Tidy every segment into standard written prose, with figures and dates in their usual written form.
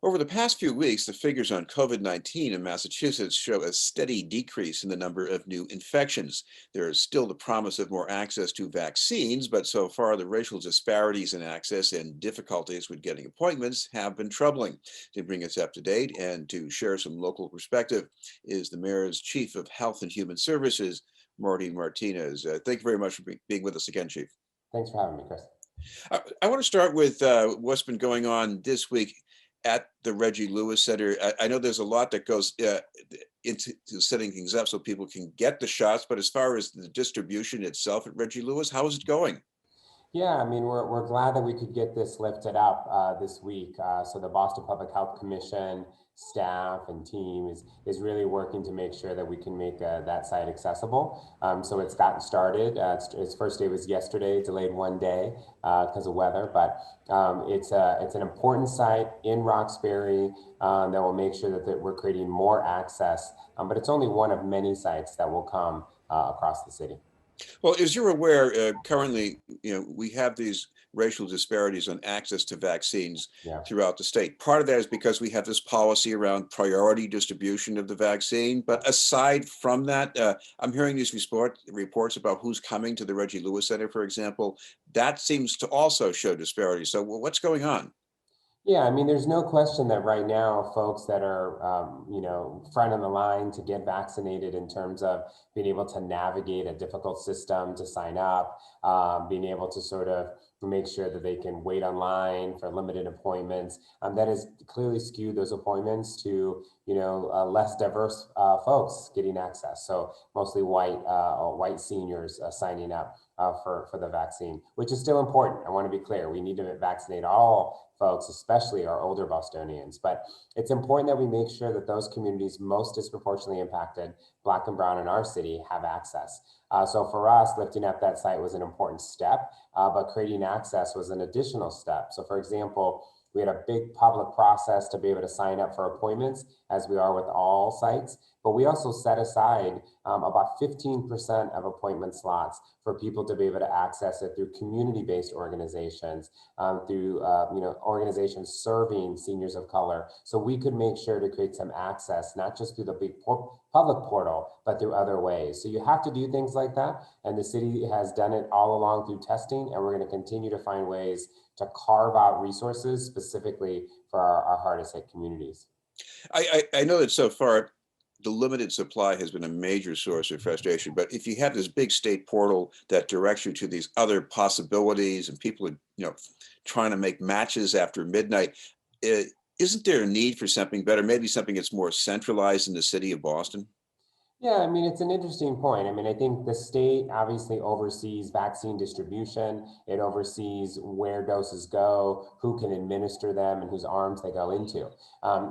Over the past few weeks, the figures on COVID-19 in Massachusetts show a steady decrease in the number of new infections. There is still the promise of more access to vaccines, but so far the racial disparities in access and difficulties with getting appointments have been troubling. To bring us up to date and to share some local perspective is the Mayor's Chief of Health and Human Services, Marty Martinez. Thank you very much for being with us again, Chief. Thanks for having me, Chris. I want to start with what's been going on this week at the Reggie Lewis Center. I know there's a lot that goes into setting things up so people can get the shots, but as far as the distribution itself at Reggie Lewis, how is it going? Yeah, I mean, we're glad that we could get this lifted up this week. So the Boston Public Health Commission staff and team is really working to make sure that we can make that site accessible. So it's gotten started. Its first day was yesterday, delayed one day because of weather, but it's an important site in Roxbury that will make sure that we're creating more access. But it's only one of many sites that will come across the city. Well, as you're aware, currently, we have these racial disparities on access to vaccines Yeah. throughout the state. Part of that is because we have this policy around priority distribution of the vaccine. But aside from that, I'm hearing these reports about who's coming to the Reggie Lewis Center, for example. That seems to also show disparities. So what's going on? Yeah, I mean, there's no question that right now, folks that are, front on the line to get vaccinated in terms of being able to navigate a difficult system to sign up, being able to sort of make sure that they can wait online for limited appointments, that has clearly skewed those appointments to, less diverse folks getting access. So mostly white seniors signing up for the vaccine, which is still important. I want to be clear. We need to vaccinate all folks, especially our older Bostonians. But it's important that we make sure that those communities most disproportionately impacted, Black and Brown in our city, have access. So for us, lifting up that site was an important step, but creating access was an additional step. So for example, we had a big public process to be able to sign up for appointments, as we are with all sites. But we also set aside about 15% of appointment slots for people to be able to access it through community-based organizations, through organizations serving seniors of color. So we could make sure to create some access, not just through the big public portal, but through other ways. So you have to do things like that. And the city has done it all along through testing. And we're going to continue to find ways to carve out resources specifically for our hardest hit communities. I know that so far the limited supply has been a major source of frustration, but if you have this big state portal that directs you to these other possibilities and people are, trying to make matches after midnight, uh, isn't there a need for something better? Maybe something that's more centralized in the city of Boston? Yeah, I mean, it's an interesting point. I mean, I think the state obviously oversees vaccine distribution. It oversees where doses go, who can administer them, and whose arms they go into.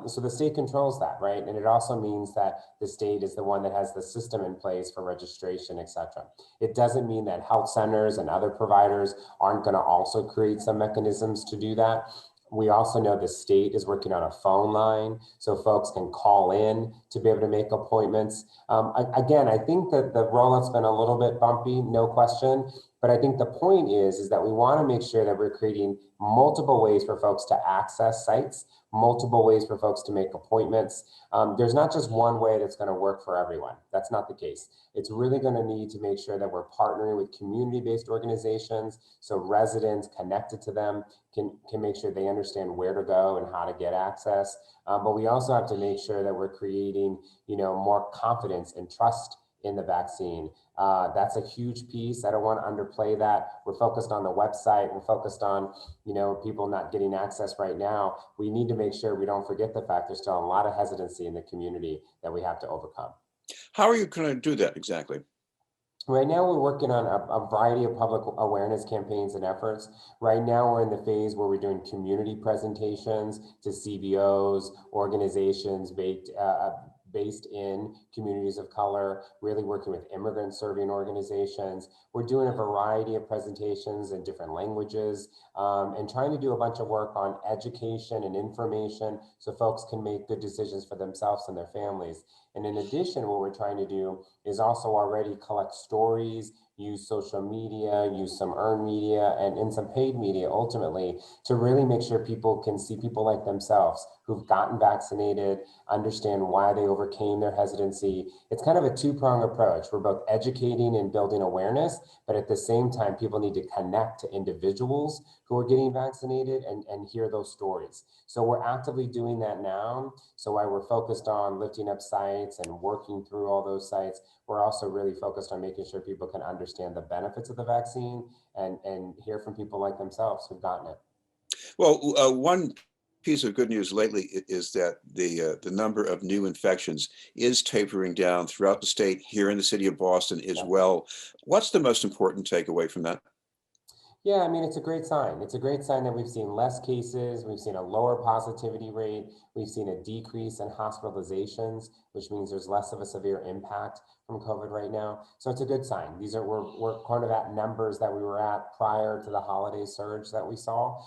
So the state controls that, right? And it also means that the state is the one that has the system in place for registration, et cetera. It doesn't mean that health centers and other providers aren't going to also create some mechanisms to do that. We also know the state is working on a phone line so folks can call in to be able to make appointments. Again, I think that the rollout's been a little bit bumpy, no question. But I think the point is that we want to make sure that we're creating multiple ways for folks to access sites, multiple ways for folks to make appointments. There's not just one way that's going to work for everyone. That's not the case. It's really going to need to make sure that we're partnering with community-based organizations so residents connected to them can make sure they understand where to go and how to get access. But we also have to make sure that we're creating, more confidence and trust in the vaccine. That's a huge piece. I don't want to underplay that. We're focused on the website. We're focused on, people not getting access right now. We need to make sure we don't forget the fact there's still a lot of hesitancy in the community that we have to overcome. How are you going to do that exactly? Right now, we're working on a variety of public awareness campaigns and efforts. Right now, we're in the phase where we're doing community presentations to CBOs, organizations based in communities of color, really working with immigrant serving organizations. We're doing a variety of presentations in different languages and trying to do a bunch of work on education and information so folks can make good decisions for themselves and their families. And in addition, what we're trying to do is also already collect stories, use social media, use some earned media, and some paid media ultimately to really make sure people can see people like themselves who've gotten vaccinated, understand why they overcame their hesitancy. It's kind of a two-pronged approach. We're both educating and building awareness, but at the same time, people need to connect to individuals who are getting vaccinated and hear those stories. So we're actively doing that now. So while we're focused on lifting up sites and working through all those sites, we're also really focused on making sure people can understand the benefits of the vaccine and hear from people like themselves who've gotten it. Well, one piece of good news lately is that the number of new infections is tapering down throughout the state, here in the city of Boston as Yeah. well. What's the most important takeaway from that? Yeah, I mean, it's a great sign. It's a great sign that we've seen less cases, we've seen a lower positivity rate, we've seen a decrease in hospitalizations, which means there's less of a severe impact from COVID right now. So it's a good sign. We're kind of at numbers that we were at prior to the holiday surge that we saw.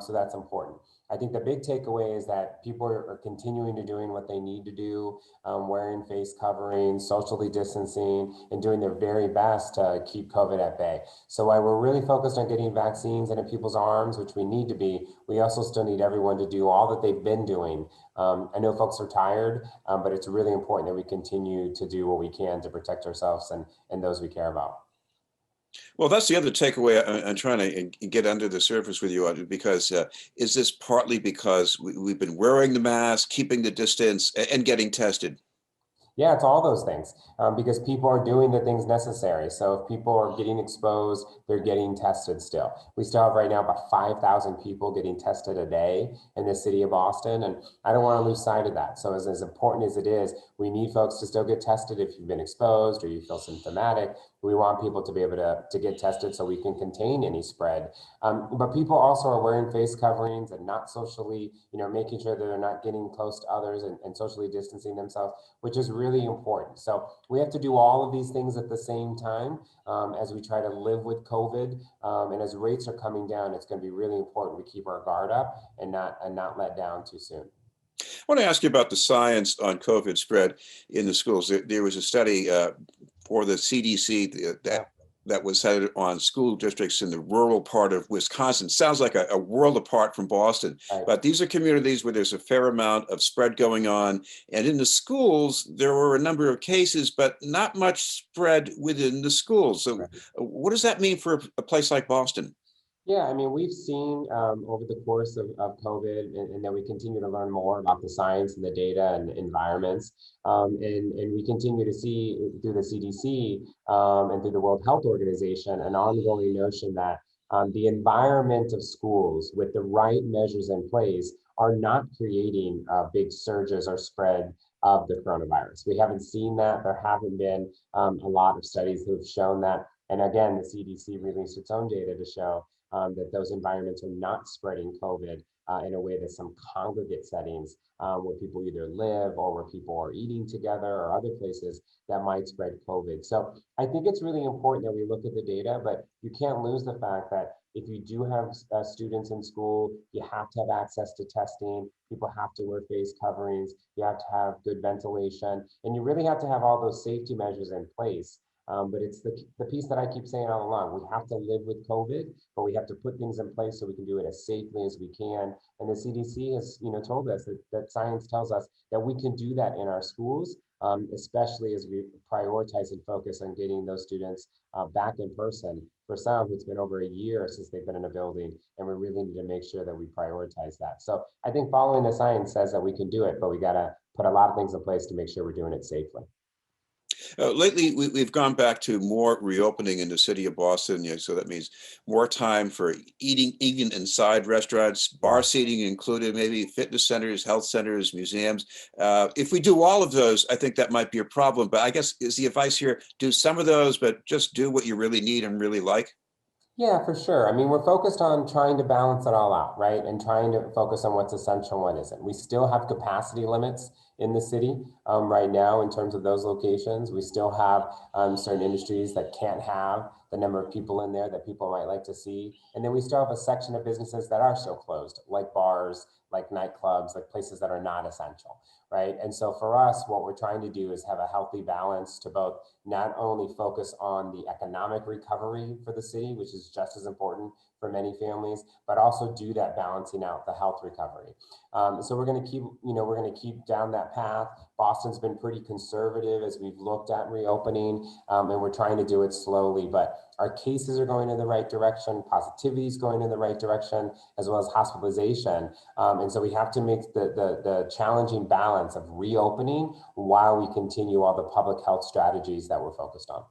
So that's important. I think the big takeaway is that people are continuing to doing what they need to do, wearing face coverings, socially distancing, and doing their very best to keep COVID at bay. So while we're really focused on getting vaccines into people's arms, which we need to be, we also still need everyone to do all that they've been doing. I know folks are tired, but it's really important that we continue to do what we can to protect ourselves and those we care about. Well, that's the other takeaway I'm trying to get under the surface with you on, because is this partly because we've been wearing the mask, keeping the distance, and getting tested? Yeah, it's all those things because people are doing the things necessary. So if people are getting exposed, they're getting tested still. We still have right now about 5,000 people getting tested a day in the city of Boston. And I don't want to lose sight of that. So as important as it is, we need folks to still get tested if you've been exposed or you feel symptomatic. We want people to be able to get tested so we can contain any spread. But people also are wearing face coverings and not socially, making sure that they're not getting close to others and socially distancing themselves, which is really important. So we have to do all of these things at the same time as we try to live with COVID. And as rates are coming down, it's going to be really important we keep our guard up and not let down too soon. I want to ask you about the science on COVID spread in the schools. There was a study for the CDC Yeah, that was centered on school districts in the rural part of Wisconsin. Sounds like a world apart from Boston, right. but these are communities where there's a fair amount of spread going on. And in the schools, there were a number of cases, but not much spread within the schools. So, Right. what does that mean for a place like Boston? Yeah, I mean, we've seen over the course of COVID and that we continue to learn more about the science and the data and the environments. And we continue to see through the CDC and through the World Health Organization an ongoing notion that the environment of schools with the right measures in place are not creating big surges or spread of the coronavirus. We haven't seen that. There haven't been a lot of studies that have shown that. And again, the CDC released its own data to show that those environments are not spreading COVID in a way that some congregate settings where people either live or where people are eating together or other places that might spread COVID. So I think it's really important that we look at the data, but you can't lose the fact that if you do have students in school, you have to have access to testing. People have to wear face coverings. You have to have good ventilation, and you really have to have all those safety measures in place. But it's the piece that I keep saying all along. We have to live with COVID, but we have to put things in place so we can do it as safely as we can. And the CDC has, told us that science tells us that we can do that in our schools, especially as we prioritize and focus on getting those students back in person. For some, it's been over a year since they've been in a building, and we really need to make sure that we prioritize that. So I think following the science says that we can do it, but we got to put a lot of things in place to make sure we're doing it safely. Lately, we've gone back to more reopening in the city of Boston. So that means more time for eating, even inside restaurants, bar Yeah. seating included, maybe fitness centers, health centers, museums. If we do all of those, I think that might be a problem. But I guess is the advice here: do some of those, but just do what you really need and really like. Yeah, for sure. I mean, we're focused on trying to balance it all out, right? And trying to focus on what's essential and what isn't. We still have capacity limits in the city right now in terms of those locations. We still have certain industries that can't have the number of people in there that people might like to see. And then we still have a section of businesses that are still closed, like bars, like nightclubs, like places that are not essential, right? And so for us, what we're trying to do is have a healthy balance to both not only focus on the economic recovery for the city, which is just as important for many families, but also do that balancing out the health recovery. So we're going to keep, we're going to keep down that path. Boston's been pretty conservative as we've looked at reopening, and we're trying to do it slowly. But our cases are going in the right direction, positivity is going in the right direction, as well as hospitalization. And so we have to make the challenging balance of reopening while we continue all the public health strategies that we're focused on.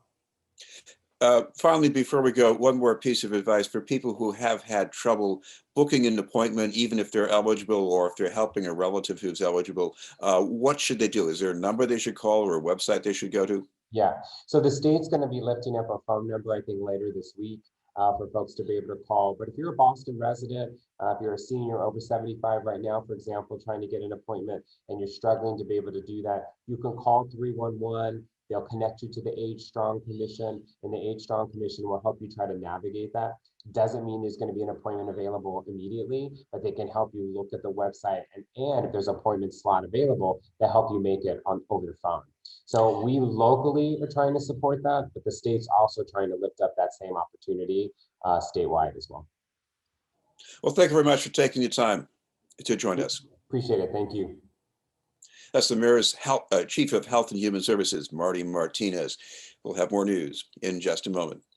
Finally, before we go, one more piece of advice for people who have had trouble booking an appointment, even if they're eligible or if they're helping a relative who's eligible. What should they do? Is there a number they should call or a website they should go to? Yeah. So the state's going to be lifting up a phone number, I think, later this week for folks to be able to call. But if you're a Boston resident, if you're a senior over 75 right now, for example, trying to get an appointment and you're struggling to be able to do that, you can call 311. They'll connect you to the Age Strong Commission, and the Age Strong Commission will help you try to navigate that. Doesn't mean there's going to be an appointment available immediately, but they can help you look at the website and if there's an appointment slot available, to help you make it on over the phone. So we locally are trying to support that, but the state's also trying to lift up that same opportunity statewide as well. Well, thank you very much for taking the time to join us. Appreciate it. Thank you. That's the Mayor's Chief of Health and Human Services, Marty Martinez. We'll have more news in just a moment.